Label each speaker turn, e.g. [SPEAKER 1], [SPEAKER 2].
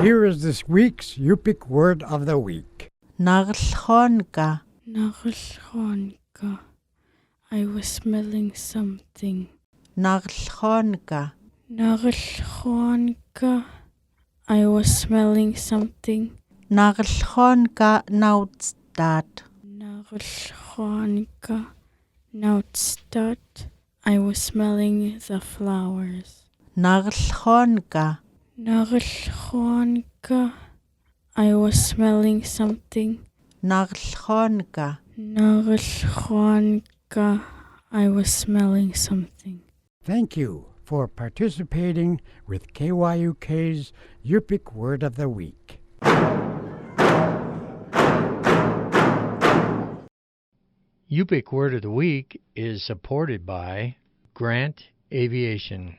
[SPEAKER 1] Here is this week's Yupik word of the week.
[SPEAKER 2] Narellruanka.
[SPEAKER 3] Narellruanka. I was smelling something.
[SPEAKER 2] Narellruanka.
[SPEAKER 3] Narellruanka. I was smelling something.
[SPEAKER 2] Narellruanka nautstad.
[SPEAKER 3] Narellruanka. Nautstad. I was smelling the flowers.
[SPEAKER 2] Narellruanka.
[SPEAKER 3] Narellruanka. I was smelling something.
[SPEAKER 2] Narellruanka.
[SPEAKER 3] Narellruanka. I was smelling something.
[SPEAKER 1] Thank you for participating with KYUK's Yupik word of the week.
[SPEAKER 4] Yupik Word of the Week is supported by Grant Aviation.